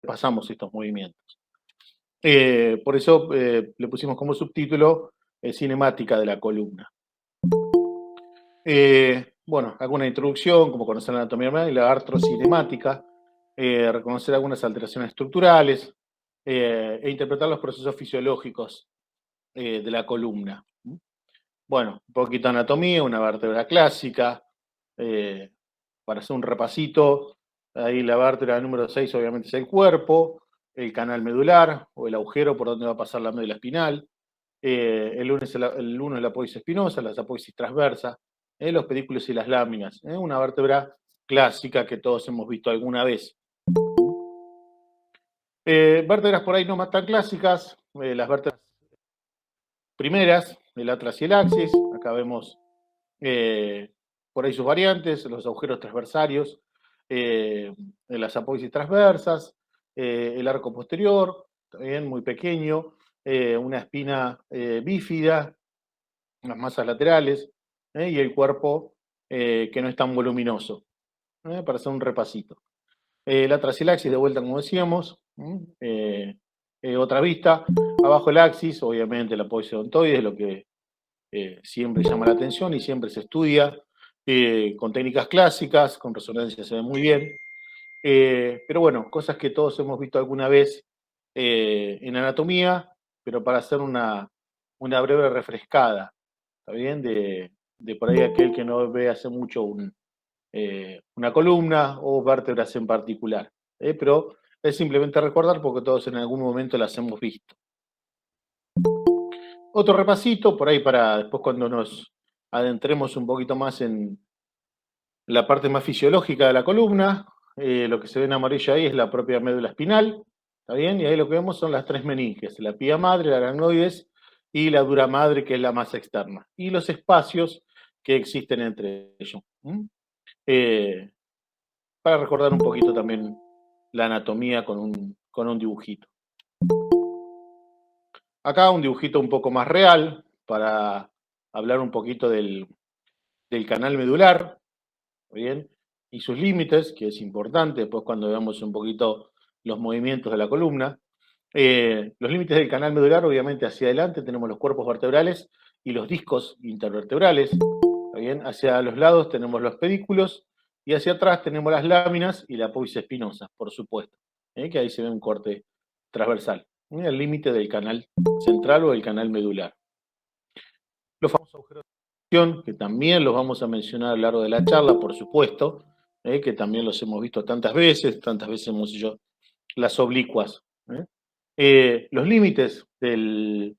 pasamos estos movimientos. Por eso le pusimos como subtítulo cinemática de la columna. Bueno, alguna introducción, como conocer la anatomía y la artrocinemática, reconocer algunas alteraciones estructurales e interpretar los procesos fisiológicos de la columna. Bueno, un poquito de anatomía, una vértebra clásica, para hacer un repasito, ahí la vértebra número 6 obviamente es el cuerpo, el canal medular o el agujero por donde va a pasar la médula espinal, el 1 es la apófisis espinosa, la apófisis transversa, los pedículos y las láminas, una vértebra clásica que todos hemos visto alguna vez. Vértebras por ahí no más tan clásicas, las vértebras primeras, el atlas y el axis, acá vemos por ahí sus variantes, los agujeros transversarios, las apófisis transversas, el arco posterior, también muy pequeño, una espina bífida, las masas laterales, y el cuerpo que no es tan voluminoso, para hacer un repasito. La trasilaxis, de vuelta, como decíamos, otra vista, abajo el axis, obviamente la apófisis odontoide es lo que siempre llama la atención y siempre se estudia con técnicas clásicas, con resonancia se ve muy bien, pero bueno, cosas que todos hemos visto alguna vez en anatomía, pero para hacer una breve refrescada, ¿está bien? De por ahí aquel que no ve hace mucho una columna o vértebras en particular, pero es simplemente recordar porque todos en algún momento las hemos visto. Otro repasito, por ahí para después cuando nos adentremos un poquito más en la parte más fisiológica de la columna, lo que se ve en amarillo ahí es la propia médula espinal, ¿está bien? Y ahí lo que vemos son las tres meninges, la pía madre, la aracnoides y la dura madre, que es la masa externa, y los espacios que existen entre ellos. Para recordar un poquito también la anatomía con un dibujito. Acá un dibujito un poco más real para hablar un poquito del canal medular, ¿bien? Y sus límites, que es importante después cuando veamos un poquito los movimientos de la columna. Los límites del canal medular, obviamente hacia adelante tenemos los cuerpos vertebrales y los discos intervertebrales, ¿bien? Hacia los lados tenemos los pedículos y hacia atrás tenemos las láminas y la apófisis espinosa, por supuesto, que ahí se ve un corte transversal, el límite del canal central o del canal medular. Los famosos agujeros de conjunción, que también los vamos a mencionar a lo largo de la charla, por supuesto, que también los hemos visto tantas veces hemos hecho las oblicuas. Los límites de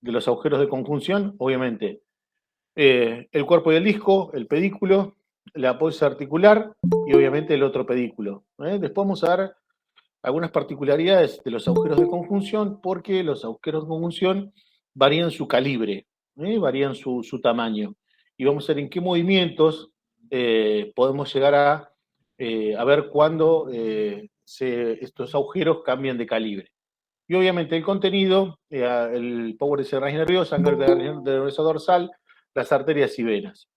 los agujeros de conjunción, obviamente, el cuerpo y el disco, el pedículo, la apófisis articular y obviamente el otro pedículo. Después vamos a ver algunas particularidades de los agujeros de conjunción, porque los agujeros de conjunción varían su calibre, varían su tamaño. Y vamos a ver en qué movimientos podemos llegar a ver cuándo estos agujeros cambian de calibre. Y obviamente el contenido, el power de raíz nerviosa, de nerviosa dorsal, las arterias y venas.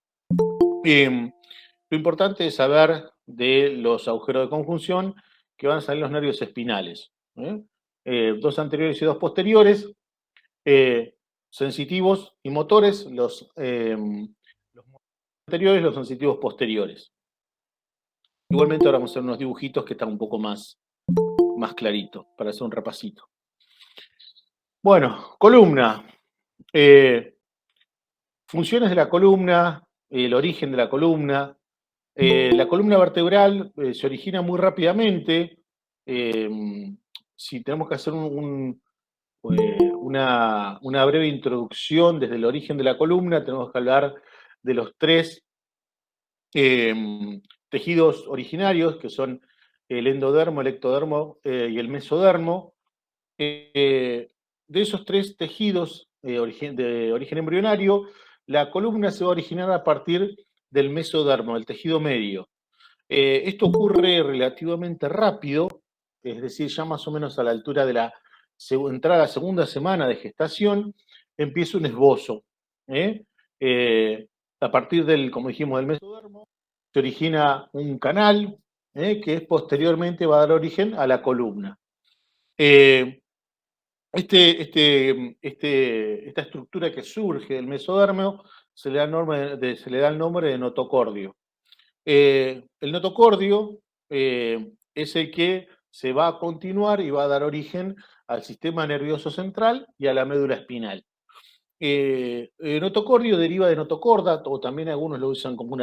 Lo importante es saber de los agujeros de conjunción que van a salir los nervios espinales. Dos anteriores y dos posteriores, sensitivos y motores, los anteriores, los sensitivos posteriores. Igualmente ahora vamos a hacer unos dibujitos que están un poco más claritos para hacer un repasito. Bueno, columna. Funciones de la columna, el origen de la columna. La columna vertebral se origina muy rápidamente. Si tenemos que hacer una breve introducción desde el origen de la columna, tenemos que hablar de los tres tejidos originarios, que son el endodermo, el ectodermo y el mesodermo. De esos tres tejidos de origen embrionario, la columna se va a originar a partir del mesodermo, del tejido medio. Esto ocurre relativamente rápido, es decir, ya más o menos a la altura de la entrada a la segunda semana de gestación, empieza un esbozo. A partir del, como dijimos, del mesodermo, se origina un canal que posteriormente va a dar origen a la columna. Esta estructura que surge del mesodermo se le da el nombre de notocordio. El notocordio es el que se va a continuar y va a dar origen al sistema nervioso central y a la médula espinal. Notocordio deriva de notocorda, o también algunos lo usan como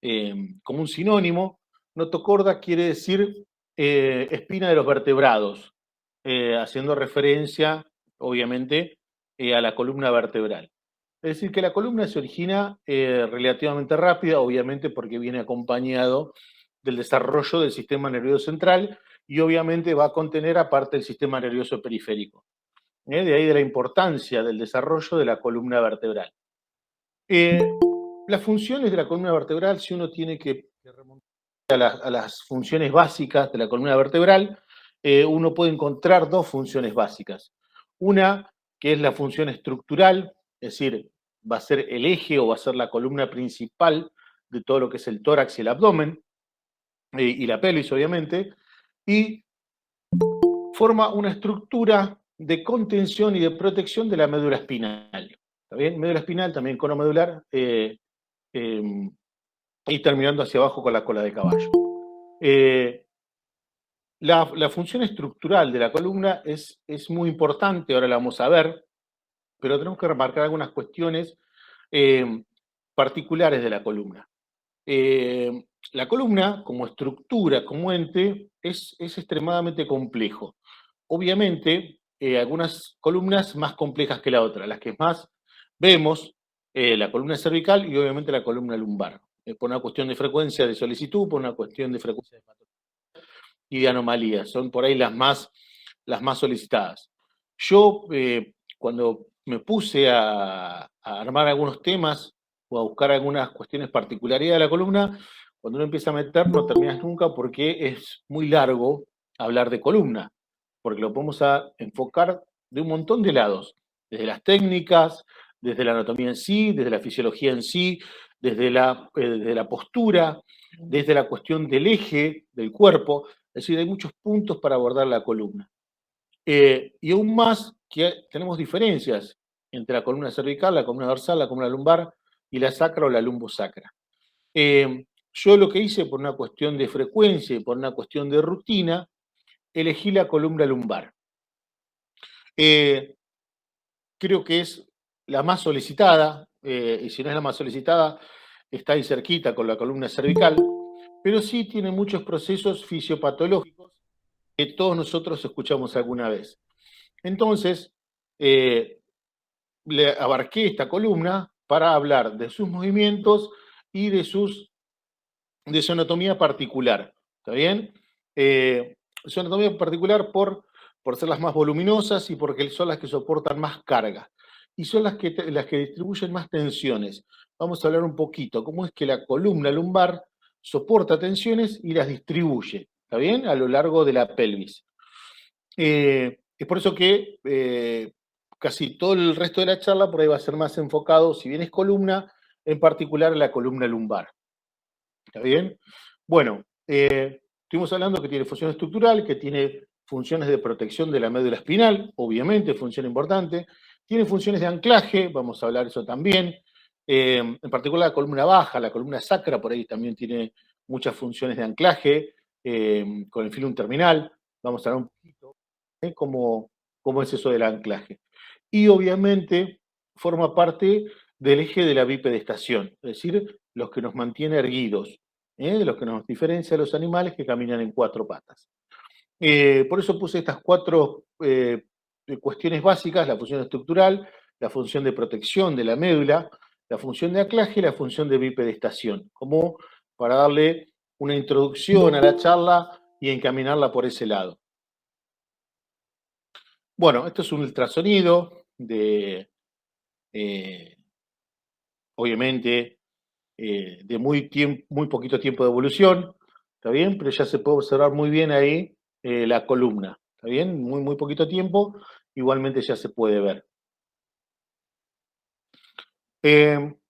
un sinónimo. Notocorda quiere decir espina de los vertebrados, haciendo referencia, obviamente, a la columna vertebral. Es decir, que la columna se origina relativamente rápida, obviamente porque viene acompañado del desarrollo del sistema nervioso central y obviamente va a contener aparte el sistema nervioso periférico. De ahí de la importancia del desarrollo de la columna vertebral. Las funciones de la columna vertebral, si uno tiene que remontar a las funciones básicas de la columna vertebral, uno puede encontrar dos funciones básicas. Una, que es la función estructural, es decir, va a ser el eje o va a ser la columna principal de todo lo que es el tórax y el abdomen, y la pelvis, obviamente, y forma una estructura de contención y de protección de la médula espinal. ¿Está bien? Médula espinal, también cono medular, y terminando hacia abajo con la cola de caballo. La función estructural de la columna es muy importante, ahora la vamos a ver, pero tenemos que remarcar algunas cuestiones particulares de la columna. La columna, como estructura, como ente, es extremadamente complejo. Obviamente, algunas columnas más complejas que la otra. Las que más vemos, la columna cervical y obviamente la columna lumbar. Por una cuestión de frecuencia de solicitud, por una cuestión de frecuencia de patología y de anomalías. Son por ahí las más solicitadas. Yo, cuando me puse a armar algunos temas o a buscar algunas cuestiones particulares de la columna, cuando uno empieza a meter no terminas nunca porque es muy largo hablar de columna, porque lo podemos enfocar de un montón de lados, desde las técnicas, desde la anatomía en sí, desde la fisiología en sí, desde la postura, desde la cuestión del eje del cuerpo. Es decir, hay muchos puntos para abordar la columna. Y aún más que tenemos diferencias entre la columna cervical, la columna dorsal, la columna lumbar y la sacra o la lumbosacra. Yo lo que hice por una cuestión de frecuencia y por una cuestión de rutina, elegí la columna lumbar. Creo que es la más solicitada, y si no es la más solicitada, está ahí cerquita con la columna cervical, pero sí tiene muchos procesos fisiopatológicos que todos nosotros escuchamos alguna vez. Entonces, le abarqué esta columna para hablar de sus movimientos y de su anatomía particular. ¿Está bien? Su anatomía particular por ser las más voluminosas y porque son las que soportan más carga. Y son las que distribuyen más tensiones. Vamos a hablar un poquito cómo es que la columna lumbar soporta tensiones y las distribuye, ¿está bien? A lo largo de la pelvis. Es por eso que casi todo el resto de la charla por ahí va a ser más enfocado, si bien es columna, en particular la columna lumbar. ¿Está bien? Bueno, estuvimos hablando que tiene función estructural, que tiene funciones de protección de la médula espinal, obviamente, función importante. Tiene funciones de anclaje, vamos a hablar de eso también. En particular la columna baja, la columna sacra, por ahí también tiene muchas funciones de anclaje, con el filum terminal. Vamos a hablar un poquito cómo es eso del anclaje. Y obviamente forma parte del eje de la bipedestación, es decir, los que nos mantiene erguidos, de los que nos diferencia de los animales que caminan en cuatro patas. Por eso puse estas cuatro cuestiones básicas: la función estructural, la función de protección de la médula, la función de anclaje y la función de bipedestación, como para darle una introducción a la charla y encaminarla por ese lado. Bueno, esto es un ultrasonido de, obviamente, de muy poquito tiempo de evolución, ¿está bien? Pero ya se puede observar muy bien ahí la columna, ¿está bien? Muy poquito tiempo, igualmente ya se puede ver.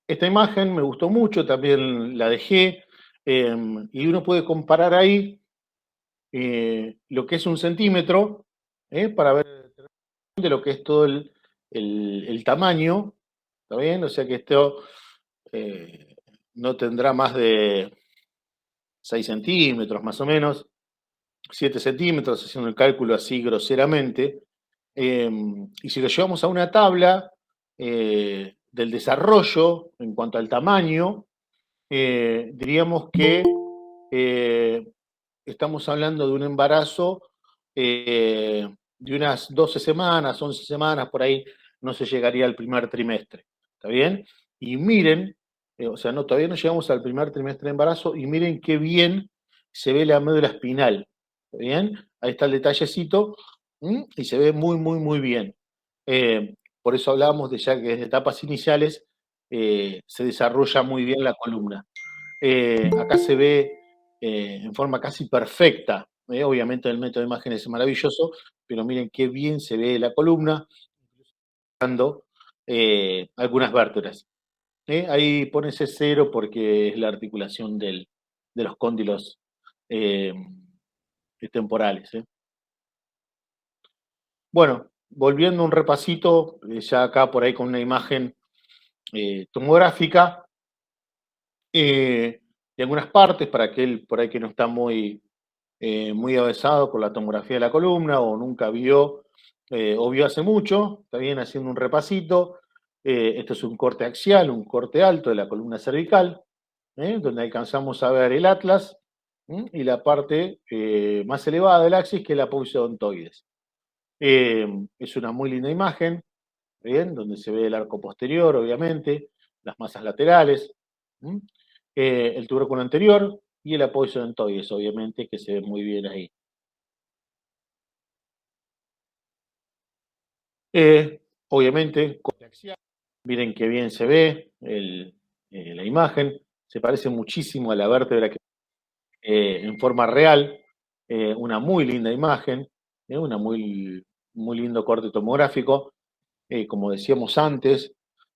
Esta imagen me gustó mucho, también la dejé. Y uno puede comparar ahí lo que es 1 centímetro para ver de lo que es todo el tamaño, ¿está bien? O sea que esto no tendrá más de 6 centímetros más o menos, 7 centímetros, haciendo el cálculo así groseramente. Y si lo llevamos a una tabla del desarrollo en cuanto al tamaño, diríamos que estamos hablando de un embarazo de unas 12 semanas, 11 semanas, por ahí no se llegaría al primer trimestre. ¿Está bien? Y miren, o sea, no, todavía no llegamos al primer trimestre de embarazo y miren qué bien se ve la médula espinal. ¿Está bien? Ahí está el detallecito y se ve muy, muy, muy bien. Por eso hablábamos de ya que desde etapas iniciales se desarrolla muy bien la columna. Acá se ve en forma casi perfecta. Obviamente el método de imágenes es maravilloso, pero miren qué bien se ve la columna, dando algunas vértebras. Ahí pone C0 porque es la articulación de los cóndilos eh, temporales. Bueno, volviendo un repasito, ya acá por ahí con una imagen tomográfica, de algunas partes para aquel por ahí que no está muy avesado con la tomografía de la columna o nunca vio o vio hace mucho, está bien haciendo un repasito. Esto es un corte axial, un corte alto de la columna cervical, donde alcanzamos a ver el atlas y la parte más elevada del axis, que es la apófisis odontoides. Es una muy linda imagen, ¿bien? Donde se ve el arco posterior, obviamente, las masas laterales, el tubérculo anterior y el apófisis odontoides, obviamente, que se ve muy bien ahí. Obviamente, miren qué bien se ve la imagen, se parece muchísimo a la vértebra que, en forma real, una muy linda imagen, una muy lindo corte tomográfico, como decíamos antes,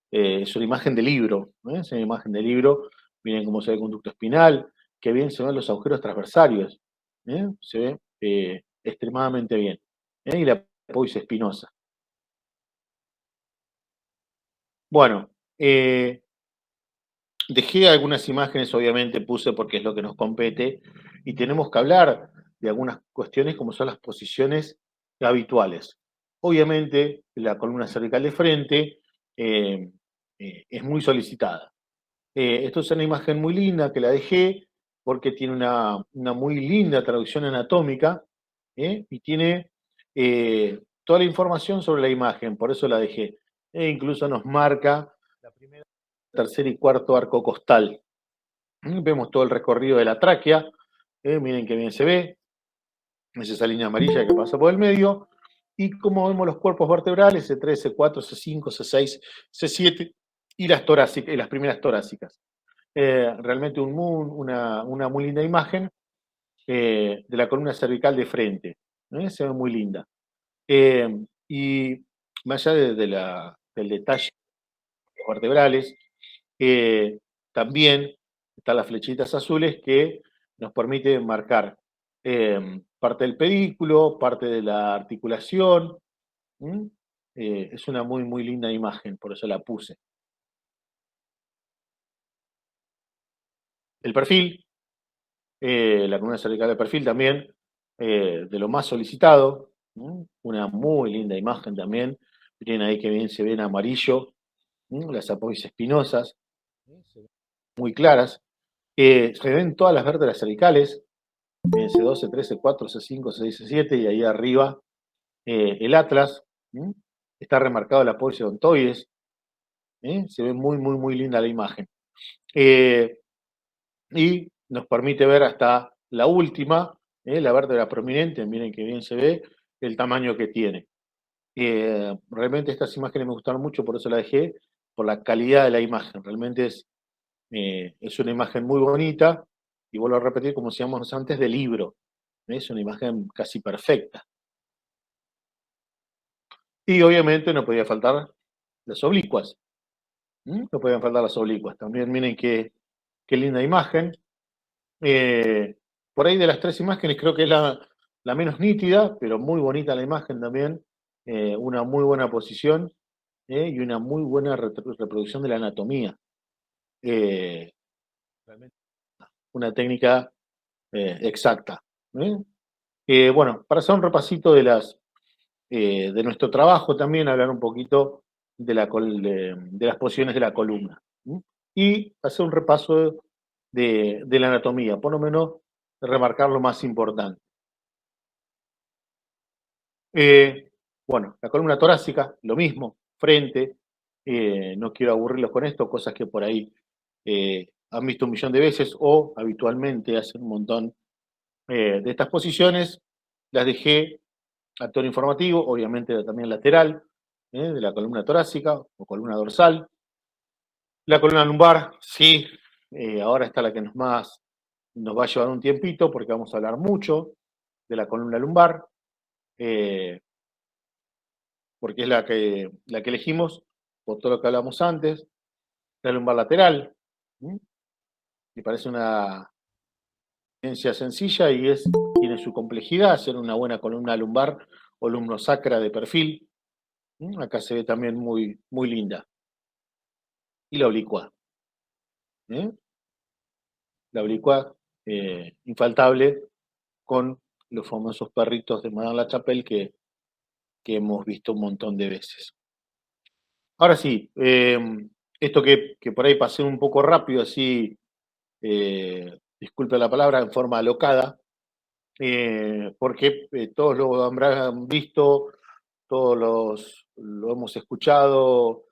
es una imagen de libro, es una imagen de libro, miren cómo se ve el conducto espinal, qué bien se ven los agujeros transversarios, se ve extremadamente bien, y la apófisis espinosa. Bueno, dejé algunas imágenes, obviamente puse porque es lo que nos compete, y tenemos que hablar de algunas cuestiones como son las posiciones habituales. Obviamente, la columna cervical de frente es muy solicitada. Esto es una imagen muy linda que la dejé porque tiene una muy linda traducción anatómica y tiene toda la información sobre la imagen, por eso la dejé. E incluso nos marca la primera, tercer y cuarto arco costal. Vemos todo el recorrido de la tráquea, miren qué bien se ve, es esa línea amarilla que pasa por el medio, y como vemos los cuerpos vertebrales, C3, C4, C5, C6, C7 y las torácicas, y las primeras torácicas. Realmente una muy linda imagen de la columna cervical de frente, se ve muy linda. Y más allá del detalle de los vertebrales, también están las flechitas azules que nos permiten marcar parte del pedículo, parte de la articulación. Es una muy linda imagen, por eso la puse. El perfil, la columna cervical de perfil también, de lo más solicitado. Una muy linda imagen también. Miren ahí que bien se ven amarillo, las apófisis espinosas, muy claras. Se ven todas las vértebras cervicales, C2, C3, C4, C5, C6, C7, y ahí arriba el atlas. Está remarcado la apófisis odontoides. Se ve muy linda la imagen. Y nos permite ver hasta la última, la vértebra prominente, miren que bien se ve el tamaño que tiene. Realmente estas imágenes me gustaron mucho, por eso la dejé, por la calidad de la imagen. Realmente es una imagen muy bonita, y vuelvo a repetir, como decíamos antes, de libro. Es una imagen casi perfecta. Y obviamente no podía faltar las oblicuas. No podían faltar las oblicuas. También miren qué linda imagen. Por ahí de las tres imágenes creo que es la menos nítida, pero muy bonita la imagen también. Una muy buena posición y una muy buena reproducción de la anatomía. Realmente una técnica exacta. Bueno, para hacer un repasito de nuestro trabajo también, hablar un poquito de las posiciones de la columna. Y hacer un repaso de la anatomía, por lo menos remarcar lo más importante. Bueno, la columna torácica, lo mismo, frente. No quiero aburrirlos con esto, cosas que por ahí han visto un millón de veces o habitualmente hacen un montón de estas posiciones. Las dejé a tono informativo, obviamente también lateral, de la columna torácica o columna dorsal. La columna lumbar, sí, ahora está la que nos va a llevar un tiempito porque vamos a hablar mucho de la columna lumbar. Porque es la que elegimos por todo lo que hablamos antes, la lumbar lateral. Me parece una ciencia sencilla y tiene su complejidad, hacer una buena columna lumbar o lumnosacra de perfil. Acá se ve también muy, muy linda. Y la oblicua. ¿eh? La oblicua, infaltable, con los famosos perritos de Madame Lachapelle que hemos visto un montón de veces. Ahora sí, esto que por ahí pasé un poco rápido, así, disculpe la palabra, en forma alocada, porque todos lo habrán visto, lo hemos escuchado,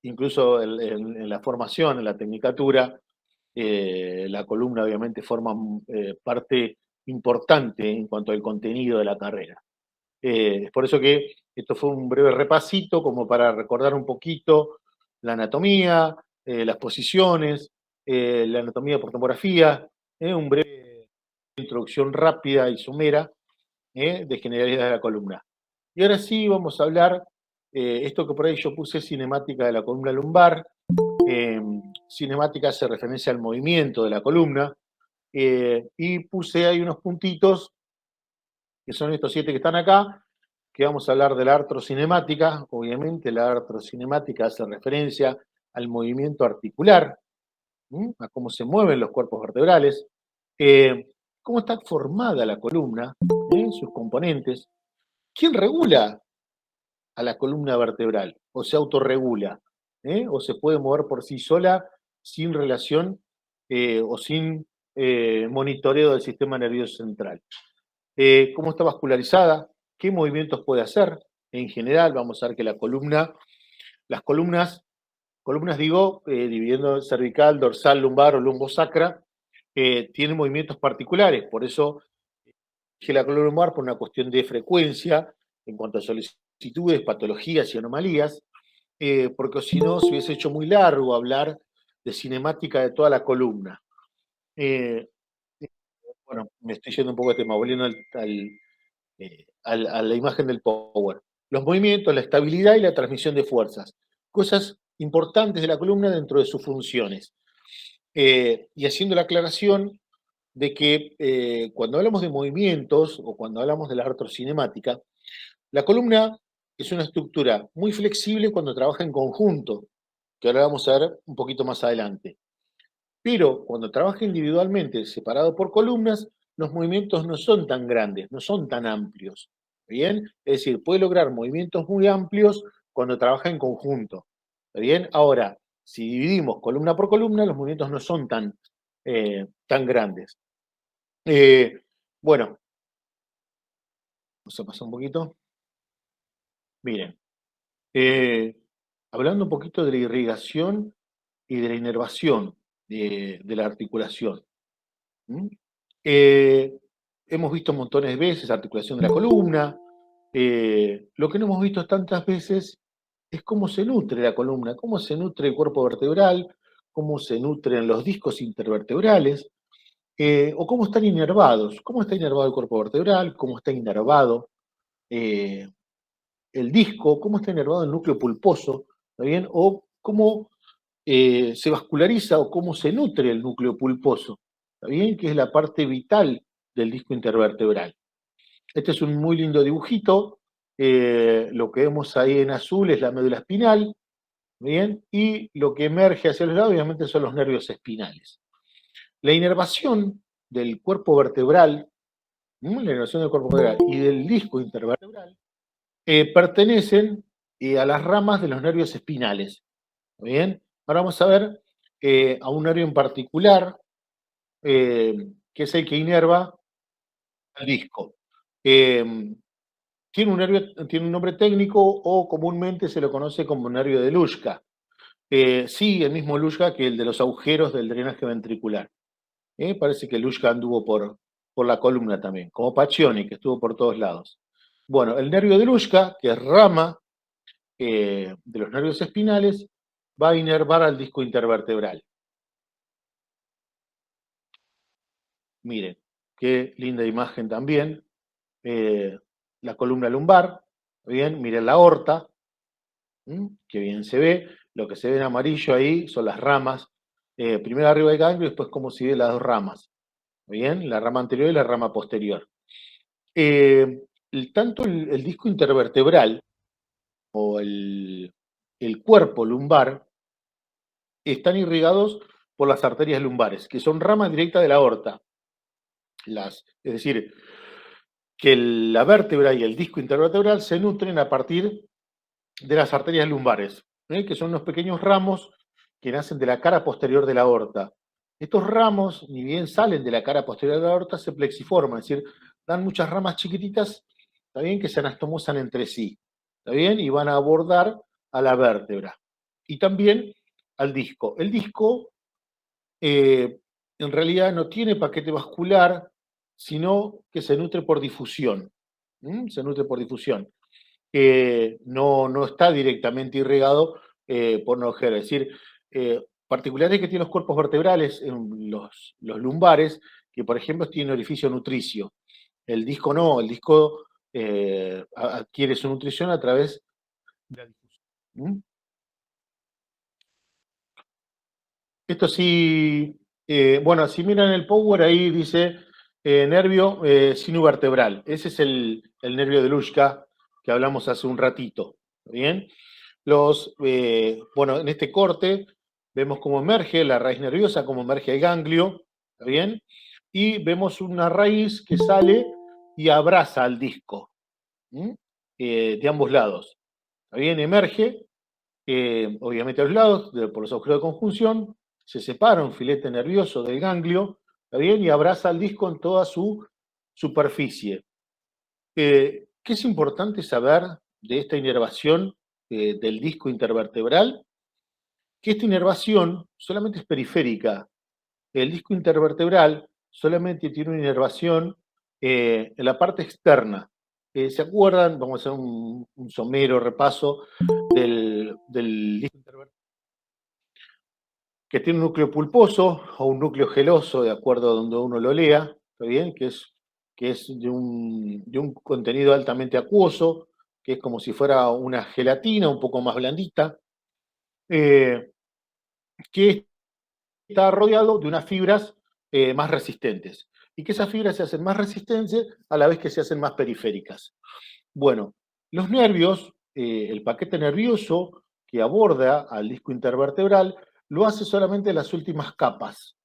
incluso en la formación, en la tecnicatura, la columna obviamente forma parte importante en cuanto al contenido de la carrera. Es por eso que esto fue un breve repasito, como para recordar un poquito la anatomía, las posiciones, la anatomía por tomografía, un breve introducción rápida y somera de generalidad de la columna. Y ahora sí vamos a hablar, esto que por ahí yo puse cinemática de la columna lumbar. Cinemática hace referencia al movimiento de la columna, y puse ahí unos puntitos, que son estos 7 que están acá, que vamos a hablar de la artrocinemática. Obviamente la artrocinemática hace referencia al movimiento articular, a cómo se mueven los cuerpos vertebrales, cómo está formada la columna, sus componentes, quién regula a la columna vertebral, o se autorregula, o se puede mover por sí sola sin relación o sin monitoreo del sistema nervioso central. Cómo está vascularizada, qué movimientos puede hacer. En general, vamos a ver que las columnas digo, dividiendo cervical, dorsal, lumbar o lumbosacra, tienen movimientos particulares. Por eso que la columna lumbar, por una cuestión de frecuencia, en cuanto a solicitudes, patologías y anomalías, porque si no, se hubiese hecho muy largo hablar de cinemática de toda la columna. Bueno, me estoy yendo un poco de tema, volviendo a la imagen del power. Los movimientos, la estabilidad y la transmisión de fuerzas. Cosas importantes de la columna dentro de sus funciones. Y haciendo la aclaración de que cuando hablamos de movimientos o cuando hablamos de la artrocinemática, la columna es una estructura muy flexible cuando trabaja en conjunto, que ahora vamos a ver un poquito más adelante. Pero cuando trabaja individualmente, separado por columnas, los movimientos no son tan grandes, no son tan amplios. ¿Bien? Es decir, puede lograr movimientos muy amplios cuando trabaja en conjunto. ¿Bien? Ahora, si dividimos columna por columna, los movimientos no son tan grandes. Bueno, vamos a pasar un poquito. Miren, hablando un poquito de la irrigación y de la inervación de la articulación. Eh, hemos visto montones de veces articulación de la columna. Lo que no hemos visto tantas veces es cómo se nutre la columna, cómo se nutre el cuerpo vertebral, cómo se nutren los discos intervertebrales, o cómo están inervados, cómo está inervado el cuerpo vertebral, cómo está inervado eh, el disco, cómo está inervado el núcleo pulposo, ¿está bien? O cómo se vasculariza o cómo se nutre el núcleo pulposo, ¿está bien? Que es la parte vital del disco intervertebral. Este es un muy lindo dibujito. Lo que vemos ahí en azul es la médula espinal, ¿bien? Y lo que emerge hacia los lados, obviamente, son los nervios espinales. La inervación del cuerpo vertebral, la inervación del cuerpo vertebral y del disco intervertebral pertenecen a las ramas de los nervios espinales, ¿bien? Ahora vamos a ver a un nervio en particular, que es el que inerva el disco. Tiene un nombre técnico o comúnmente se lo conoce como nervio de Luschka. Sí, el mismo Luschka que el de los agujeros del drenaje ventricular. Parece que Luschka anduvo por la columna también, como Pacchioni, que estuvo por todos lados. Bueno, el nervio de Luschka, que es rama de los nervios espinales, va a inervar al disco intervertebral. Miren, qué linda imagen también. La columna lumbar, bien, miren la aorta, que bien se ve. Lo que se ve en amarillo ahí son las ramas. Primero arriba del ganglio y después como se ve las dos ramas. Bien, la rama anterior y la rama posterior. Tanto el disco intervertebral o el cuerpo lumbar están irrigados por las arterias lumbares, que son ramas directas de la aorta. Es decir, que la vértebra y el disco intervertebral se nutren a partir de las arterias lumbares, que son unos pequeños ramos que nacen de la cara posterior de la aorta. Estos ramos, ni bien salen de la cara posterior de la aorta, se plexiforman, es decir, dan muchas ramas chiquititas, ¿está bien? Que se anastomosan entre sí, ¿está bien? Y van a abordar a la vértebra. Y también al disco. El disco, en realidad, no tiene paquete vascular, sino que se nutre por difusión. Se nutre por difusión. No está directamente irrigado por un agujero. Es decir, particularidades que tienen los cuerpos vertebrales, en los lumbares, que por ejemplo tienen orificio nutricio. El disco no, el disco adquiere su nutrición a través de la difusión. Esto sí, bueno, si miran el Power, ahí dice nervio sinovertebral. Ese es el nervio de Luschka que hablamos hace un ratito. ¿Bien? Bueno, en este corte vemos cómo emerge la raíz nerviosa, cómo emerge el ganglio, ¿está bien? Y vemos una raíz que sale y abraza al disco, de ambos lados. ¿Está bien? Emerge, obviamente a los lados, por los agujeros de conjunción, se separa un filete nervioso del ganglio, ¿está bien? Y abraza al disco en toda su superficie. ¿Qué es importante saber de esta inervación del disco intervertebral? Que esta inervación solamente es periférica. El disco intervertebral solamente tiene una inervación en la parte externa. ¿Se acuerdan? Vamos a hacer un somero repaso del disco intervertebral, que tiene un núcleo pulposo o un núcleo geloso, de acuerdo a donde uno lo lea, ¿está bien? Que es de un contenido altamente acuoso, que es como si fuera una gelatina un poco más blandita, eh, que está rodeado de unas fibras más resistentes, y que esas fibras se hacen más resistentes a la vez que se hacen más periféricas. Bueno, los nervios, el paquete nervioso que aborda al disco intervertebral, lo hace solamente en las últimas capas.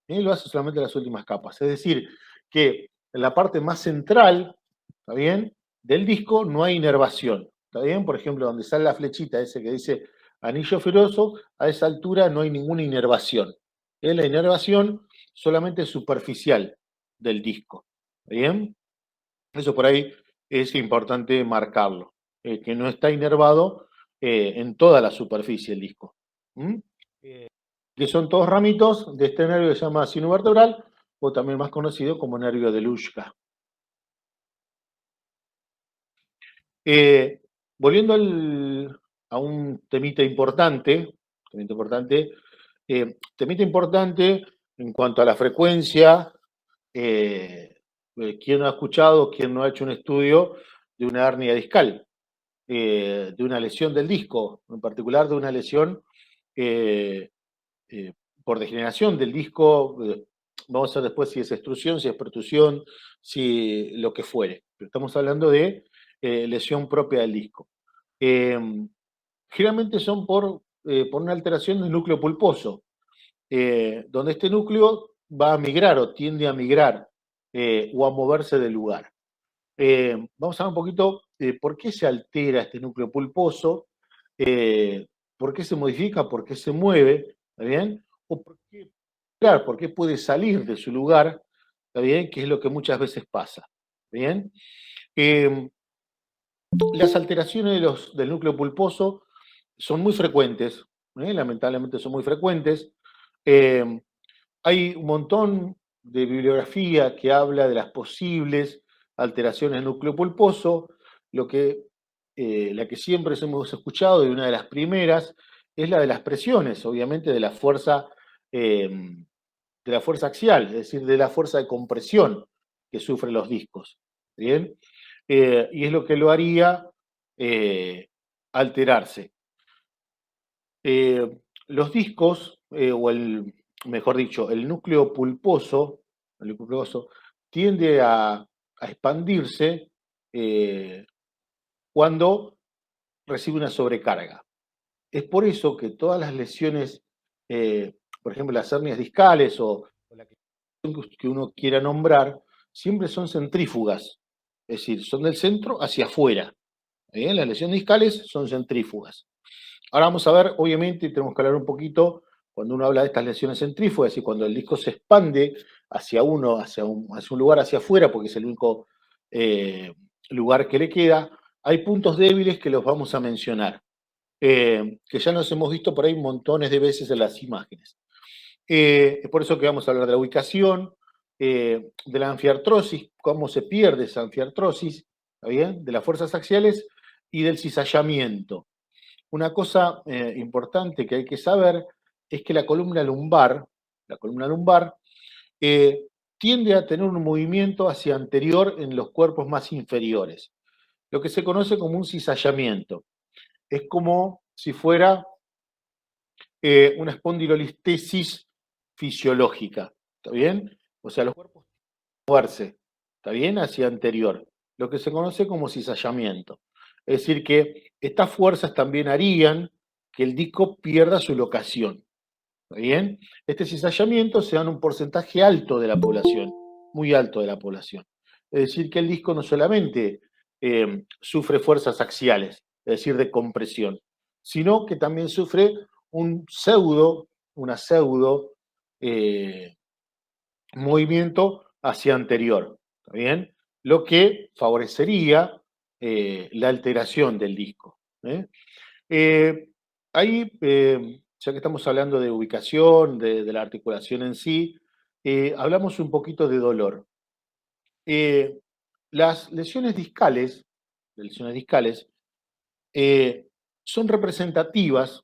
Lo hace solamente en las últimas capas. Es decir, que en la parte más central, ¿está bien?, del disco no hay inervación. ¿Está bien? Por ejemplo, donde sale la flechita ese que dice anillo feroso, a esa altura no hay ninguna inervación. La inervación solamente es superficial del disco. ¿Está bien? Eso por ahí es importante marcarlo, que no está inervado en toda la superficie del disco. Que son todos ramitos de este nervio que se llama sinovertebral, o también más conocido como nervio de Luschka. Volviendo a un temita importante en cuanto a la frecuencia. ¿Quién no ha escuchado, quién no ha hecho un estudio de una hernia discal, de una lesión del disco, en particular de una lesión por degeneración del disco, vamos a ver después si es extrusión, si es pertusión, si lo que fuere. Pero estamos hablando de lesión propia del disco. Generalmente son por una alteración del núcleo pulposo, donde este núcleo va a migrar o tiende a migrar o a moverse del lugar. Vamos a ver un poquito por qué se altera este núcleo pulposo, por qué se modifica, por qué se mueve, ¿está bien? O por qué puede salir de su lugar, ¿está bien? Que es lo que muchas veces pasa, ¿bien? Las alteraciones del núcleo pulposo son muy frecuentes, lamentablemente son muy frecuentes. Hay un montón de bibliografía que habla de las posibles alteraciones del núcleo pulposo. La que siempre hemos escuchado, y una de las primeras, es la de las presiones, obviamente de la fuerza axial, es decir, de la fuerza de compresión que sufren los discos. ¿Bien? Y es lo que lo haría alterarse. Los discos, mejor dicho, el núcleo pulposo tiende a expandirse cuando recibe una sobrecarga. Es por eso que todas las lesiones, por ejemplo, las hernias discales o la que uno quiera nombrar, siempre son centrífugas, es decir, son del centro hacia afuera. Las lesiones discales son centrífugas. Ahora vamos a ver, obviamente, tenemos que hablar un poquito, cuando uno habla de estas lesiones centrífugas, es decir, cuando el disco se expande hacia un lugar hacia afuera, porque es el único lugar que le queda, hay puntos débiles que los vamos a mencionar, que ya nos hemos visto por ahí montones de veces en las imágenes. Es por eso que vamos a hablar de la ubicación, de la anfiartrosis, cómo se pierde esa anfiartrosis, ¿está bien? De las fuerzas axiales y del cizallamiento. Una cosa importante que hay que saber es que la columna lumbar tiende a tener un movimiento hacia anterior en los cuerpos más inferiores, lo que se conoce como un cizallamiento. Es como si fuera una espondilolistesis fisiológica, ¿está bien? O sea, los cuerpos tienden a moverse, ¿está bien? Hacia anterior, lo que se conoce como cizallamiento. Es decir, que estas fuerzas también harían que el disco pierda su locación. ¿Está bien? Este cizallamiento se da en un porcentaje alto de la población, muy alto de la población. Es decir, que el disco no solamente sufre fuerzas axiales, es decir, de compresión, sino que también sufre una pseudo eh, movimiento hacia anterior. ¿Está bien? Lo que favorecería la alteración del disco. Ahí, ya que estamos hablando de ubicación, de la articulación en sí, hablamos un poquito de dolor. Las lesiones discales son representativas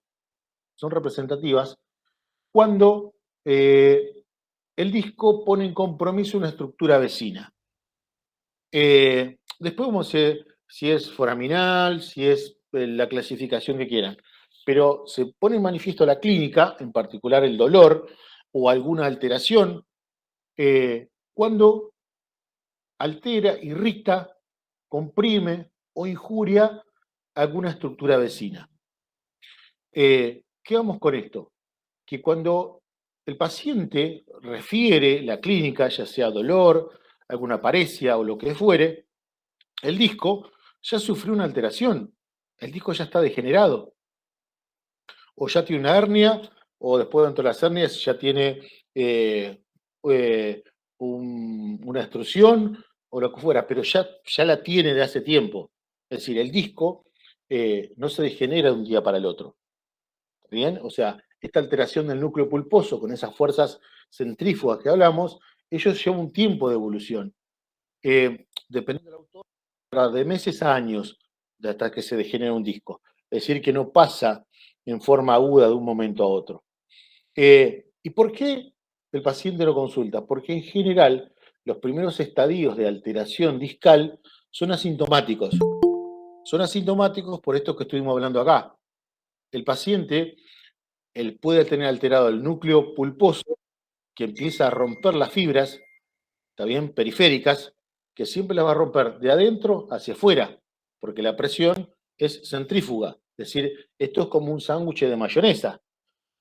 cuando el disco pone en compromiso una estructura vecina. Después vamos a ver si es foraminal, si es la clasificación que quieran, pero se pone en manifiesto la clínica, en particular el dolor o alguna alteración, cuando altera, irrita, comprime o injuria alguna estructura vecina. ¿Qué vamos con esto? Que cuando el paciente refiere la clínica, ya sea dolor, alguna paresia o lo que fuere, el disco ya sufrió una alteración, el disco ya está degenerado, o ya tiene una hernia, o después dentro de las hernias ya tiene una extrusión, o lo que fuera, pero ya la tiene de hace tiempo. Es decir, el disco no se degenera de un día para el otro. ¿Bien? O sea, esta alteración del núcleo pulposo con esas fuerzas centrífugas que hablamos, ellos llevan un tiempo de evolución. Dependiendo del autor, de meses a años hasta que se degenera un disco. Es decir, que no pasa en forma aguda de un momento a otro. ¿Y por qué el paciente no consulta? Porque en general los primeros estadios de alteración discal son asintomáticos. Son asintomáticos por esto que estuvimos hablando acá. El paciente él puede tener alterado el núcleo pulposo, que empieza a romper las fibras, ¿está bien? Periféricas, que siempre las va a romper de adentro hacia afuera, porque la presión es centrífuga. Es decir, esto es como un sándwich de mayonesa.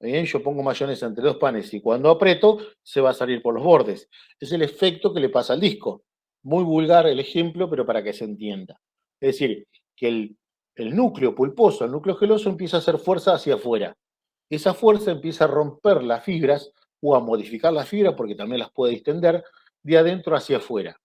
Bien, yo pongo mayonesa entre dos panes y cuando aprieto se va a salir por los bordes. Es el efecto que le pasa al disco. Muy vulgar el ejemplo, pero para que se entienda. Es decir, que el núcleo pulposo, el núcleo geloso empieza a hacer fuerza hacia afuera. Esa fuerza empieza a romper las fibras o a modificar las fibras, porque también las puede distender, de adentro hacia afuera.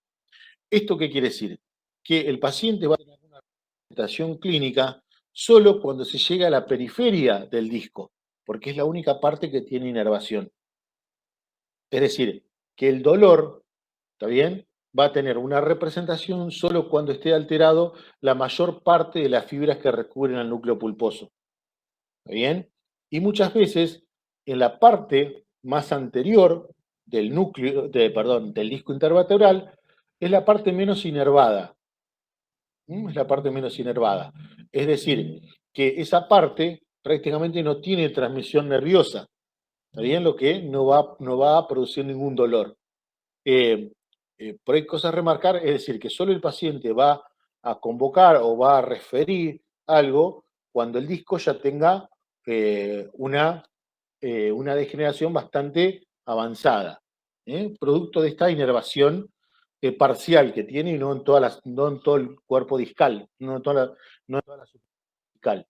¿Esto qué quiere decir? Que el paciente va a tener una presentación clínica solo cuando se llega a la periferia del disco, porque es la única parte que tiene inervación. Es decir, que el dolor, ¿está bien? Va a tener una representación solo cuando esté alterado la mayor parte de las fibras que recubren al núcleo pulposo. ¿Está bien? Y muchas veces en la parte más anterior del núcleo, perdón, del disco intervertebral, es la parte menos inervada. Es la parte menos inervada. Es decir, que esa parte prácticamente no tiene transmisión nerviosa. ¿Está bien? Lo que no va a producir ningún dolor. Por ahí cosas a remarcar, es decir, que solo el paciente va a convocar o va a referir algo cuando el disco ya tenga una degeneración bastante avanzada, producto de esta inervación parcial que tiene y no en todo el cuerpo discal, no en toda la superficie discal.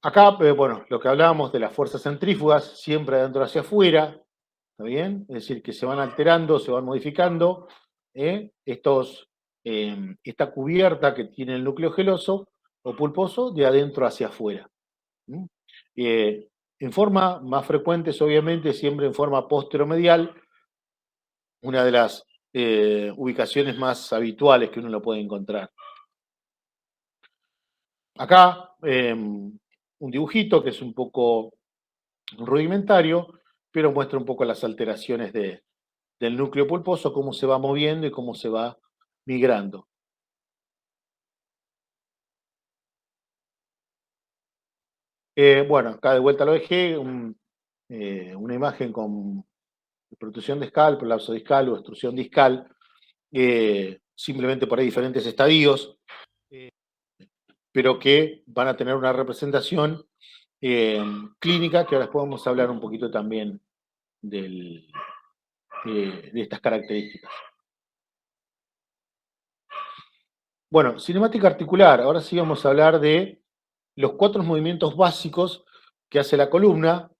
Acá, bueno, lo que hablábamos de las fuerzas centrífugas, siempre de adentro hacia afuera, ¿está bien? Es decir, que se van alterando, se van modificando esta cubierta que tiene el núcleo geloso o pulposo de adentro hacia afuera. Eh, en forma más frecuentes, obviamente, siempre en forma posteromedial, una de las ubicaciones más habituales que uno lo puede encontrar. Acá, un dibujito que es un poco rudimentario, pero muestra un poco las alteraciones del núcleo pulposo, cómo se va moviendo y cómo se va migrando. Bueno, acá de vuelta lo dejé, una imagen con protrusión discal, prolapso discal o extrusión discal, simplemente por ahí diferentes estadios, pero que van a tener una representación clínica, que ahora podemos hablar un poquito también de estas características. Bueno, cinemática articular, ahora sí vamos a hablar de los 4 movimientos básicos que hace la columna.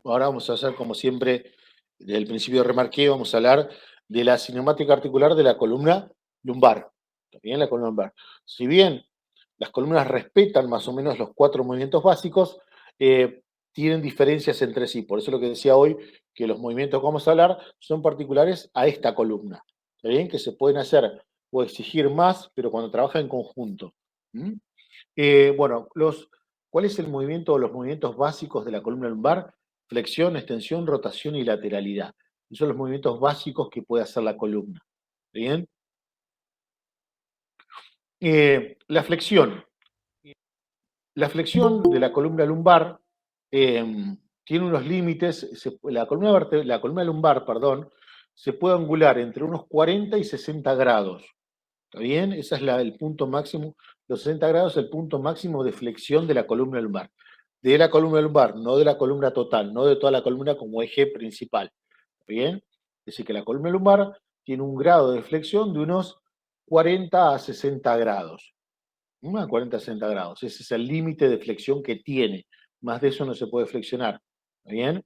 Ahora vamos a hacer, como siempre, desde el principio remarqué, vamos a hablar de la cinemática articular de la columna lumbar. También la columna lumbar. Si bien las columnas respetan más o menos los 4 movimientos básicos, tienen diferencias entre sí. Por eso lo que decía hoy, que los movimientos que vamos a hablar son particulares a esta columna. ¿Está bien? Que se pueden hacer o exigir más, pero cuando trabaja en conjunto. Bueno, ¿cuál es el movimiento o los movimientos básicos de la columna lumbar? Flexión, extensión, rotación y lateralidad. Esos son los movimientos básicos que puede hacer la columna. ¿Bien? La flexión. La flexión de la columna lumbar tiene unos límites. La columna lumbar, perdón, se puede angular entre unos 40 y 60 grados. ¿Está bien? Ese es el punto máximo. Los 60 grados es el punto máximo de flexión de la columna lumbar. De la columna lumbar, no de la columna total, no de toda la columna como eje principal. ¿Está bien? Es decir, que la columna lumbar tiene un grado de flexión de unos 40 a 60 grados. 40 a 60 grados. Ese es el límite de flexión que tiene. Más de eso no se puede flexionar. ¿Está bien?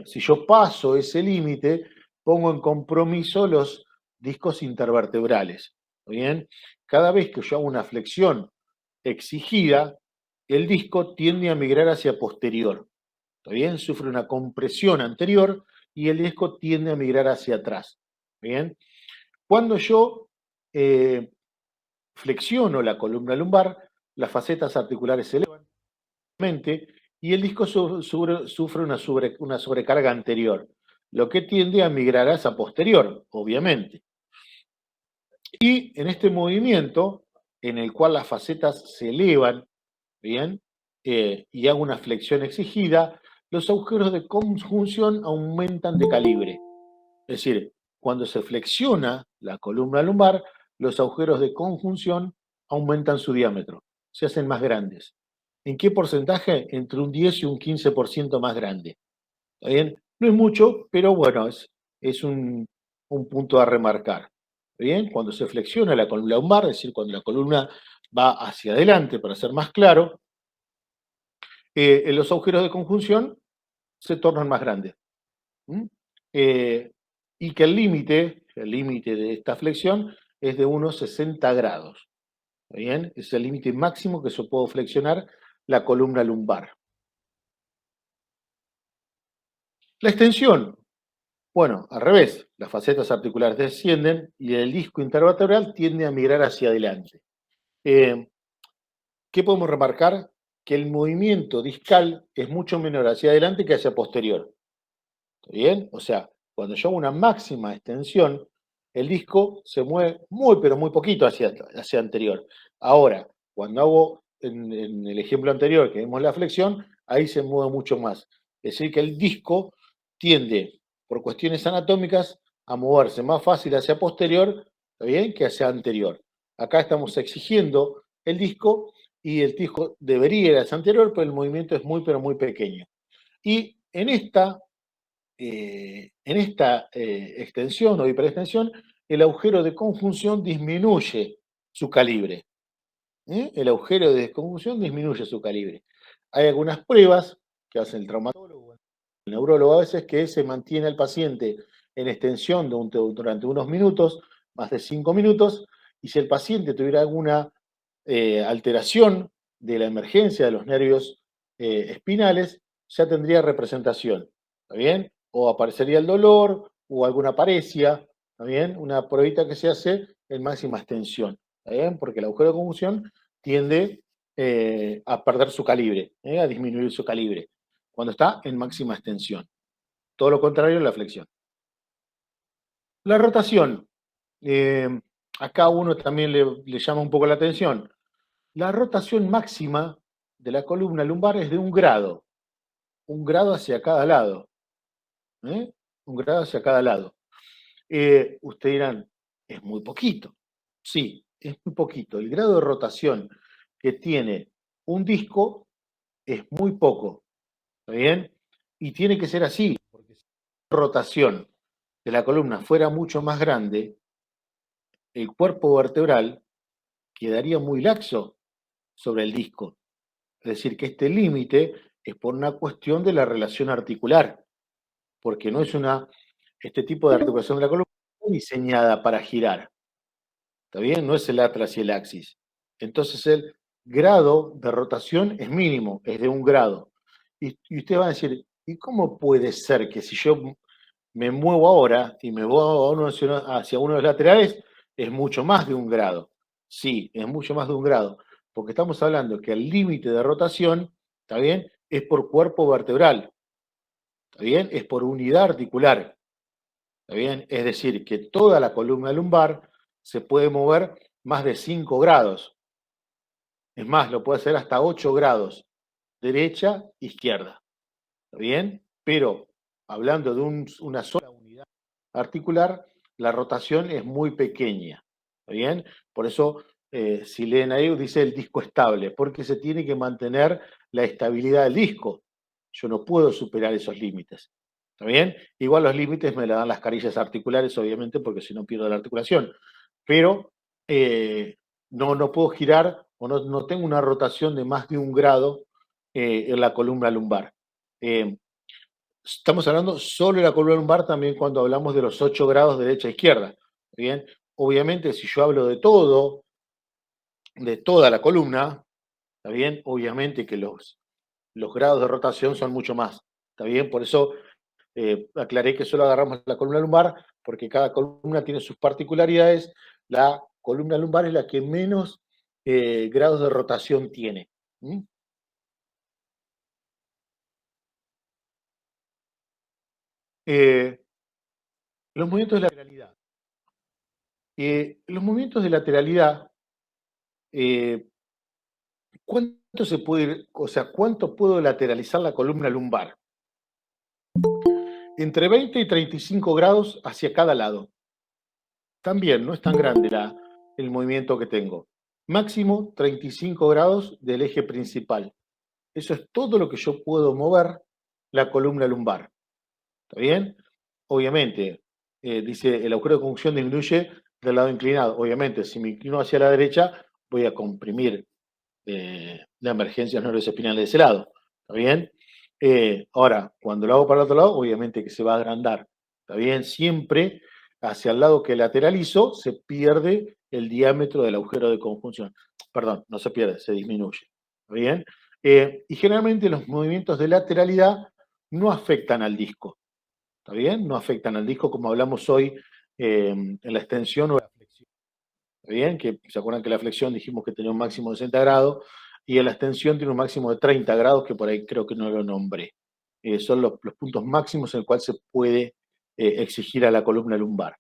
Si yo paso ese límite, pongo en compromiso los discos intervertebrales. ¿Está bien? Cada vez que yo hago una flexión exigida, el disco tiende a migrar hacia posterior. ¿Está bien? Sufre una compresión anterior y el disco tiende a migrar hacia atrás. ¿Bien? Cuando yo flexiono la columna lumbar, las facetas articulares se elevan y el disco sufre una sobrecarga anterior, lo que tiende a migrar hacia posterior, obviamente. Y en este movimiento, en el cual las facetas se elevan ¿bien? Y hago una flexión exigida, los agujeros de conjunción aumentan de calibre. Es decir, cuando se flexiona la columna lumbar, los agujeros de conjunción aumentan su diámetro, se hacen más grandes. ¿En qué porcentaje? Entre un 10 y un 15% más grande. ¿Está bien? No es mucho, pero bueno, es un punto a remarcar. ¿Está bien? Cuando se flexiona la columna lumbar, es decir, cuando la columna va hacia adelante, para ser más claro, los agujeros de conjunción se tornan más grandes. ¿Mm? Eh, y que el límite de esta flexión es de unos 60 grados. ¿Está bien? Es el límite máximo que se puede flexionar la columna lumbar. La extensión, bueno, al revés, las facetas articulares descienden y el disco intervertebral tiende a migrar hacia adelante. Eh, ¿Qué podemos remarcar? Que el movimiento discal es mucho menor hacia adelante que hacia posterior. ¿Está bien? O sea, cuando yo hago una máxima extensión, el disco se mueve muy, pero muy poquito hacia anterior. Ahora, cuando hago en el ejemplo anterior, que vemos la flexión, ahí se mueve mucho más. Es decir, que el disco tiende, por cuestiones anatómicas, a moverse más fácil hacia posterior, ¿está bien?, que hacia anterior. Acá estamos exigiendo el disco y el disco debería ir hacia anterior, pero el movimiento es muy, pero muy pequeño. Y en esta extensión o hiperextensión, el agujero de conjunción disminuye su calibre. El agujero de conjunción disminuye su calibre. Hay algunas pruebas que hacen el traumatólogo, el neurólogo a veces, que se mantiene al paciente en extensión durante unos minutos, más de 5 minutos, y si el paciente tuviera alguna alteración de la emergencia de los nervios espinales, ya tendría representación. ¿Está bien? O aparecería el dolor o alguna paresia. ¿Está bien? Una pruebita que se hace en máxima extensión. ¿Está bien? Porque el agujero de conjunción tiende a perder su calibre, a disminuir su calibre, cuando está en máxima extensión. Todo lo contrario en la flexión. La rotación. eh, Acá uno también le llama un poco la atención. La rotación máxima de la columna lumbar es de 1 grado hacia cada lado. ¿Eh? 1 grado hacia cada lado. Ustedes dirán, es muy poquito. Sí, es muy poquito. El grado de rotación que tiene un disco es muy poco. ¿Está bien? Y tiene que ser así, porque si la rotación de la columna fuera mucho más grande, el cuerpo vertebral quedaría muy laxo sobre el disco. Es decir, que este límite es por una cuestión de la relación articular, porque no es este tipo de articulación de la columna no es diseñada para girar. ¿Está bien? No es el atlas y el axis. Entonces el grado de rotación es mínimo, es de 1 grado. Y usted va a decir, ¿y cómo puede ser que si yo me muevo ahora y me voy hacia uno de los laterales, es mucho más de 1 grado? Sí, es mucho más de 1 grado, porque estamos hablando que el límite de rotación, ¿está bien?, es por cuerpo vertebral, ¿está bien?, es por unidad articular, ¿está bien? Es decir, que toda la columna lumbar se puede mover más de 5 grados. Es más, lo puede hacer hasta 8 grados, derecha, izquierda, ¿está bien? Pero hablando de una sola unidad articular, la rotación es muy pequeña. ¿Está bien? Por eso, si leen ahí, dice el disco estable, porque se tiene que mantener la estabilidad del disco. Yo no puedo superar esos límites. ¿Está bien? Igual los límites me la dan las carillas articulares, obviamente, porque si no pierdo la articulación. Pero no puedo girar o no tengo una rotación de más de 1 grado en la columna lumbar. Eh, Estamos hablando solo de la columna lumbar también cuando hablamos de los 8 grados de derecha a izquierda. ¿Bien? Obviamente, si yo hablo de toda la columna, ¿está bien? Obviamente que los grados de rotación son mucho más. ¿Está bien? Por eso aclaré que solo agarramos la columna lumbar, porque cada columna tiene sus particularidades. La columna lumbar es la que menos grados de rotación tiene. ¿Mm? Eh, los movimientos de lateralidad. Los movimientos de lateralidad, eh, ¿cuánto se puede ir, o sea, cuánto puedo lateralizar la columna lumbar? Entre 20 y 35 grados hacia cada lado. También no es tan grande el movimiento que tengo. Máximo 35 grados del eje principal. Eso es todo lo que yo puedo mover la columna lumbar. ¿Está bien? Obviamente, dice, el agujero de conjunción disminuye del lado inclinado. Obviamente, si me inclino hacia la derecha, voy a comprimir la emergencia neuroespinal de ese lado. ¿Está bien? Ahora, cuando lo hago para el otro lado, obviamente que se va a agrandar. ¿Está bien? Siempre hacia el lado que lateralizo se pierde el diámetro del agujero de conjunción. Perdón, no se pierde, se disminuye. ¿Está bien? Y generalmente los movimientos de lateralidad no afectan al disco. ¿Está bien? No afectan al disco como hablamos hoy en la extensión o la flexión. ¿Está bien? Que se acuerdan que la flexión dijimos que tenía un máximo de 60 grados y en la extensión tiene un máximo de 30 grados, que por ahí creo que no lo nombré. Son los puntos máximos en el cual se puede exigir a la columna lumbar.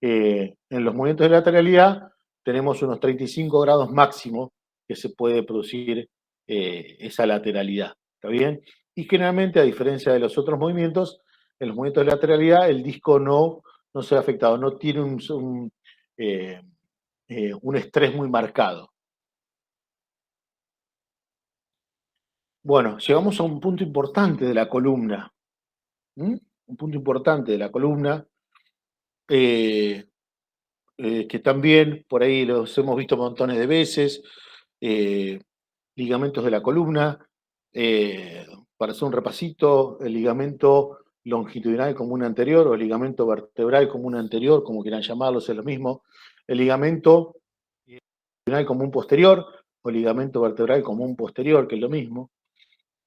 En los movimientos de lateralidad tenemos unos 35 grados máximo que se puede producir esa lateralidad. ¿Está bien? Y generalmente, a diferencia de los otros movimientos, en los movimientos de lateralidad el disco no se ve afectado, no tiene un estrés muy marcado. Bueno, llegamos a un punto importante de la columna. Un punto importante de la columna, que también por ahí los hemos visto montones de veces, ligamentos de la columna. Para hacer un repasito, el ligamento longitudinal común anterior o el ligamento vertebral común anterior, como quieran llamarlos, es lo mismo. El ligamento longitudinal común posterior o ligamento vertebral común posterior, que es lo mismo.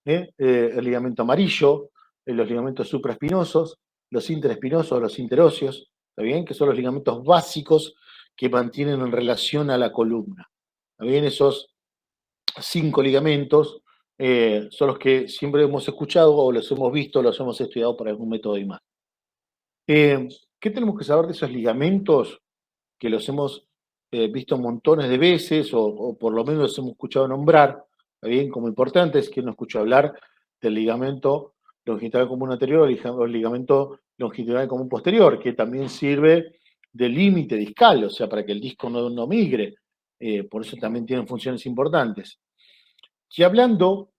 El ligamento amarillo, los ligamentos supraespinosos, los interespinosos, los interóseos, ¿está bien? Que son los ligamentos básicos que mantienen en relación a la columna. ¿Está bien? Esos 5 ligamentos son los que siempre hemos escuchado o los hemos visto, los hemos estudiado por algún método y más. ¿Qué tenemos que saber de esos ligamentos que los hemos visto montones de veces o por lo menos los hemos escuchado nombrar? ¿Está bien? Como importante es que no escucho hablar del ligamento longitudinal común anterior o el ligamento longitudinal común posterior, que también sirve de límite discal, o sea, para que el disco no migre. Por eso también tienen funciones importantes. Y hablando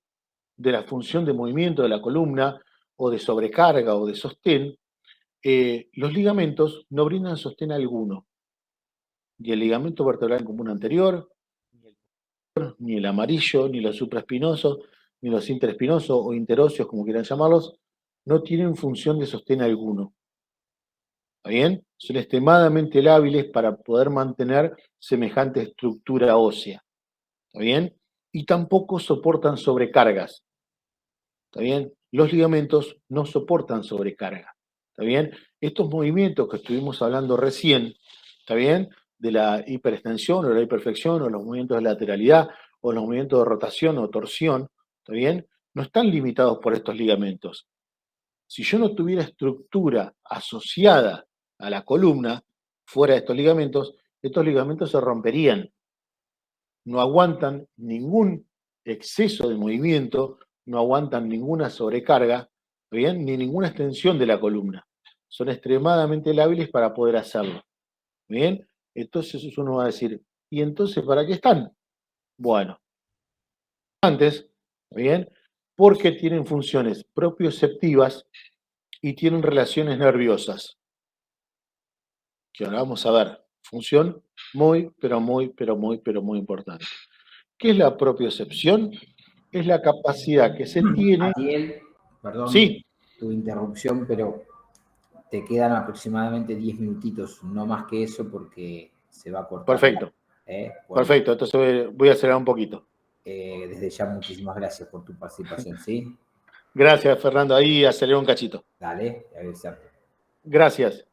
de la función de movimiento de la columna, o de sobrecarga o de sostén, los ligamentos no brindan sostén alguno. Ni el ligamento vertebral común anterior, ni el amarillo, ni los supraespinosos, ni los interespinosos o interóseos, como quieran llamarlos, no tienen función de sostén alguno. ¿Está bien? Son extremadamente lábiles para poder mantener semejante estructura ósea. ¿Está bien? Y tampoco soportan sobrecargas. ¿Está bien? Los ligamentos no soportan sobrecarga. ¿Está bien? Estos movimientos que estuvimos hablando recién, ¿está bien? De la hiperextensión o la hiperflexión o los movimientos de lateralidad o los movimientos de rotación o torsión, ¿está bien? No están limitados por estos ligamentos. Si yo no tuviera estructura asociada a la columna, fuera de estos ligamentos se romperían. No aguantan ningún exceso de movimiento, no aguantan ninguna sobrecarga, ¿bien? Ni ninguna extensión de la columna. Son extremadamente lábiles para poder hacerlo. ¿Bien? Entonces uno va a decir, ¿y entonces para qué están? Bueno, antes, ¿bien? Porque tienen funciones propioceptivas y tienen relaciones nerviosas. Que ahora vamos a ver. Función muy, pero muy importante. ¿Qué es la propiocepción? Es la capacidad que se tiene. Ariel, perdón Sí. tu interrupción, pero te quedan aproximadamente 10 minutitos, no más que eso, porque se va a cortar. Perfecto. Bueno, Perfecto, entonces voy a acelerar un poquito. Desde ya, muchísimas gracias por tu participación, ¿sí? Gracias, Fernando. Ahí acelero un cachito. Dale, avisarte. Gracias.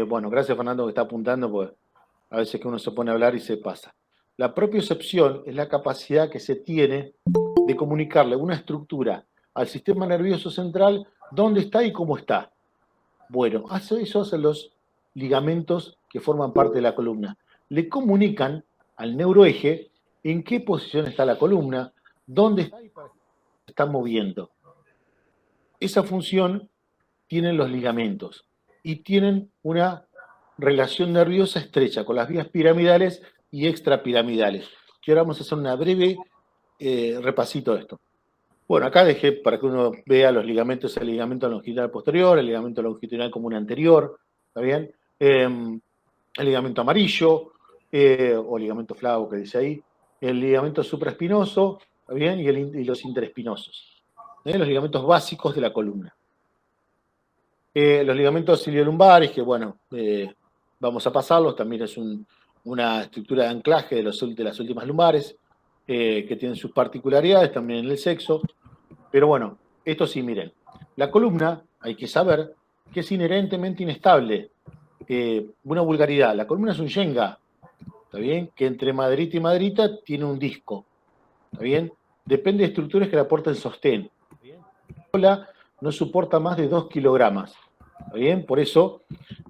Bueno, gracias, Fernando, que está apuntando, porque a veces que uno se pone a hablar y se pasa. La propiocepción es la capacidad que se tiene de comunicarle una estructura al sistema nervioso central dónde está y cómo está. Bueno, eso hacen los ligamentos que forman parte de la columna. Le comunican al neuroeje en qué posición está la columna, dónde está y para qué se está moviendo. Esa función tienen los ligamentos y tienen una relación nerviosa estrecha con las vías piramidales y extrapiramidales. Que ahora vamos a hacer una breve repasito de esto. Bueno, acá dejé para que uno vea los ligamentos, el ligamento longitudinal posterior, el ligamento longitudinal común anterior, ¿está bien? El ligamento amarillo, o ligamento flavo que dice ahí, el ligamento supraespinoso, ¿está bien? Y los interespinosos. Los ligamentos básicos de la columna. Los ligamentos ciliolumbares, que bueno, vamos a pasarlos, también es una estructura de anclaje de las últimas lumbares, que tienen sus particularidades también en el sexo. Pero bueno, esto sí, miren, la columna, hay que saber que es inherentemente inestable. Una vulgaridad, la columna es un yenga, ¿está bien? Que entre maderita y maderita tiene un disco, ¿está bien? Depende de estructuras que le aporten sostén. La no soporta más de 2 kilogramos, ¿está bien? Por eso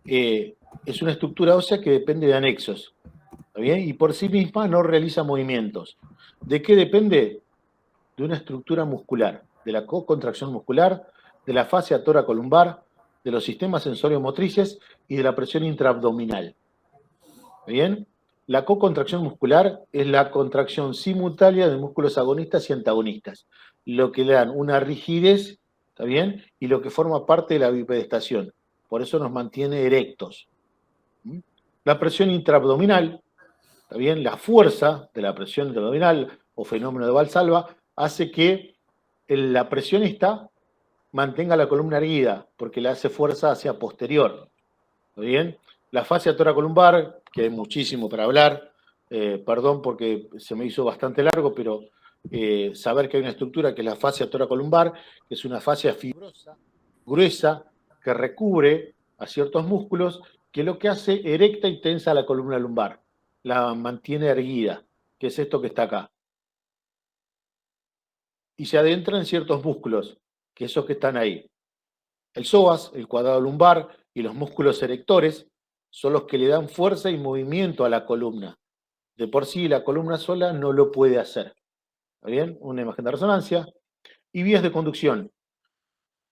es una estructura ósea que depende de anexos, ¿está bien? Y por sí misma no realiza movimientos. ¿De qué depende? De una estructura muscular, de la co-contracción muscular, de la fascia toracolumbar, de los sistemas sensorio-motrices y de la presión intraabdominal. ¿Bien? La co-contracción muscular es la contracción simultánea de músculos agonistas y antagonistas, lo que le dan una rigidez, ¿está bien? Y lo que forma parte de la bipedestación. Por eso nos mantiene erectos. La presión intraabdominal, ¿está bien? La fuerza de la presión intraabdominal o fenómeno de Valsalva hace que la presionista mantenga la columna erguida, porque le hace fuerza hacia posterior. ¿Está bien? La fascia toracolumbar, que hay muchísimo para hablar, perdón porque se me hizo bastante largo, pero saber que hay una estructura que es la fascia toracolumbar, que es una fascia fibrosa, gruesa, que recubre a ciertos músculos, que lo que hace erecta y tensa la columna lumbar, la mantiene erguida, que es esto que está acá. Y se adentra en ciertos músculos, que esos que están ahí. El psoas, el cuadrado lumbar y los músculos erectores son los que le dan fuerza y movimiento a la columna. De por sí, la columna sola no lo puede hacer. ¿Está bien? Una imagen de resonancia. Y vías de conducción.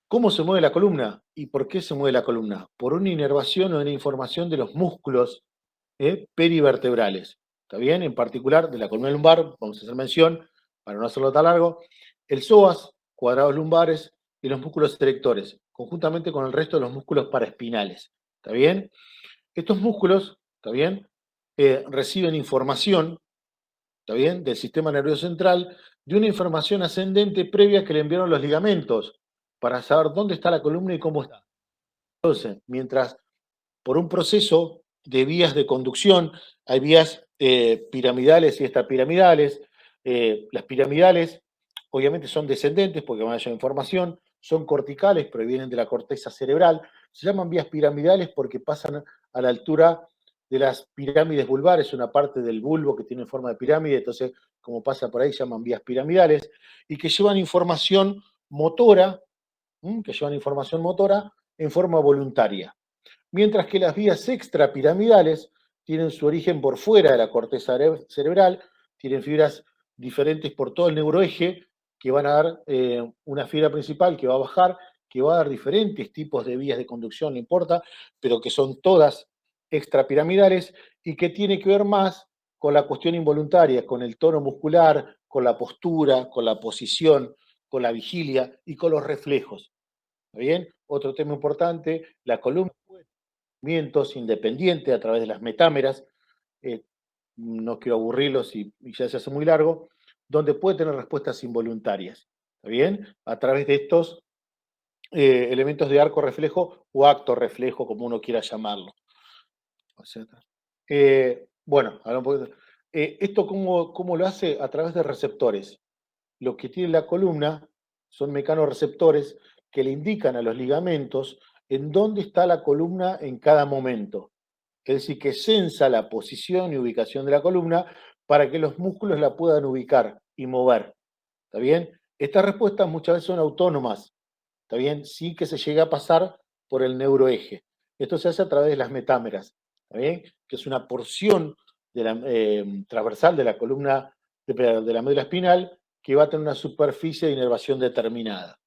¿Cómo se mueve la columna? ¿Y por qué se mueve la columna? Por una inervación o una información de los músculos perivertebrales. ¿Está bien? En particular, de la columna lumbar, vamos a hacer mención, para no hacerlo tan largo, el psoas, cuadrados lumbares y los músculos erectores, conjuntamente con el resto de los músculos paraespinales. ¿Está bien? Estos músculos, ¿está bien? Reciben información, ¿está bien? Del sistema nervioso central, de una información ascendente previa que le enviaron los ligamentos, para saber dónde está la columna y cómo está. Entonces, mientras por un proceso de vías de conducción, hay vías piramidales y extrapiramidales. Las piramidales obviamente son descendentes porque van a llevar información, son corticales, pero vienen de la corteza cerebral. Se llaman vías piramidales porque pasan a la altura de las pirámides vulvares, una parte del bulbo que tiene forma de pirámide, entonces como pasa por ahí se llaman vías piramidales, y que llevan información motora, en forma voluntaria. Mientras que las vías extrapiramidales tienen su origen por fuera de la corteza cerebral, tienen fibras diferentes por todo el neuroeje, que van a dar una fibra principal que va a bajar, que va a dar diferentes tipos de vías de conducción, no importa, pero que son todas extrapiramidales y que tiene que ver más con la cuestión involuntaria, con el tono muscular, con la postura, con la posición, con la vigilia y con los reflejos. ¿Está bien? Otro tema importante, la columna movimientos independientes a través de las metámeras, no quiero aburrirlos y ya se hace muy largo, donde puede tener respuestas involuntarias, ¿está bien? A través de estos elementos de arco reflejo o acto reflejo, como uno quiera llamarlo. Bueno, ¿esto cómo lo hace? A través de receptores. Lo que tiene la columna son mecanorreceptores que le indican a los ligamentos en dónde está la columna en cada momento. Es decir, que sensa la posición y ubicación de la columna para que los músculos la puedan ubicar y mover. ¿Está bien? Estas respuestas muchas veces son autónomas. ¿Está bien? Sí que se llega a pasar por el neuroeje. Esto se hace a través de las metámeras. ¿Está bien? Que es una porción de la, transversal de la columna de la médula espinal, que va a tener una superficie de inervación determinada.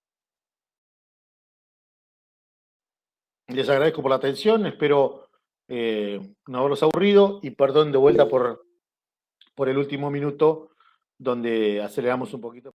Les agradezco por la atención, espero no haberlos aburrido y perdón de vuelta por el último minuto donde aceleramos un poquito.